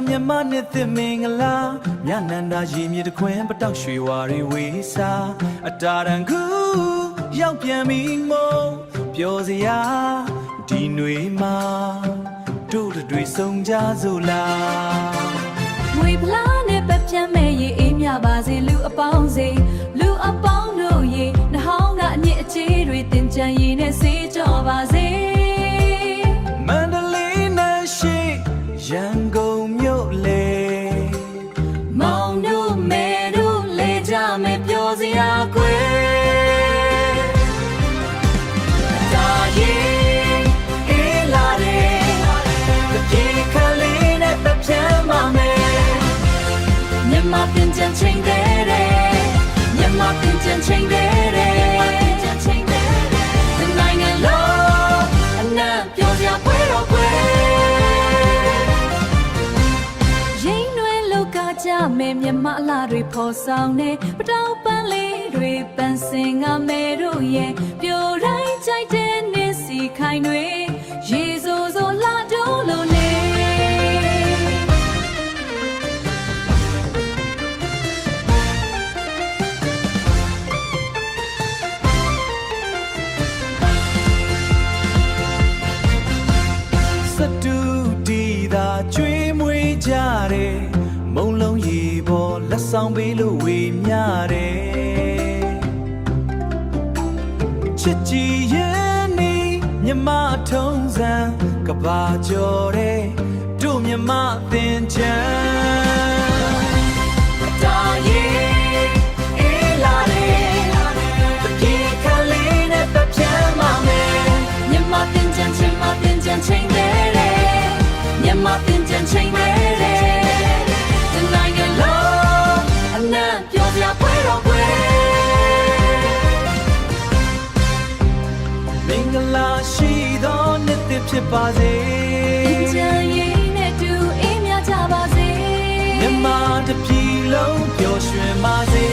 မြန်မာနှစ်သစ်မင်္ဂလာမြနန္ဒာရည်မြေတခွင်ပတောက်ရွှေဝါရီဝေးစာအတာရန်ကူရောက်ပြန်ပြီမို့ပျော်စရာဒီຫນွေမှာတို့တွေဆုံးကြစို့လားငွေဖလားနဲ့ပတ်ပြတ်မဲ့ရေအေးမြပါစေလူအပေါင်းစေလူအပေါင်းတို့ရေနှဟောင်းကအမြင့်အကျေးတွေတင်ကြံရည်နဲ့စေးကြောပါစေမန္တလေးနဲ့ရှိရန်ကုန်မြို့လေမောင်တို့မဲတို့လေကြမယ်ပျော်စရာကွယ်ဒါရင်အေးလာတယ်တပြေခလေးနဲ့ပတ်ပြတ်မှာမယ်မြန်မာပြင်ချင်ချိန်တယ်မြန်မာပြင်ချင်ချိန်တယ်ဒီနိုင်ငံလုံးအနံ့ပျော်စရာပွဲတော်ကွယ်ရိမ့်နှွဲလောကကြမယ်မြန်မာအလားတွေဖော်ဆောင်နေပတောက်ပန်းလေးတွေပန်းစင်ကမဲတို့ရဲ့ပြိုတိုင်းကြိုက်တဲ့နေစီခိုင်တွေရေစိုးစိုးလာတို့လိုနေကျွေးမွေးကြတယ်မုံလုံးရေပေါ်လက်ဆောင်ပေးလို့ဝေမျှတယ်ချစ်ကြည်ရဲ့နေမြမထုံးစံကဘာကျော်တဲ့တို့မြမသင်ချမ်းဒါရင်အေးလာတယ်တပြေခလေးနဲ့ပတ်ပြတ်မှာမယ်မြမသင်ချမ်းချိန်မှာသင်ချမ်းချိန်တယ်မြန်မာပြင်ချင်ချိန်တယ်ဒီနိုင်ငံလုံးအနံ့ပျော်စရာပွဲတော်ကွယ်မင်္ဂလာရှိသောနှစ်သစ်ဖြစ်ပါစေချမ်းရည်နဲ့တူအေးမြကြပါစေမြန်မာတစ်ပြည်လုံးပျော်ရွှင်ပါစေ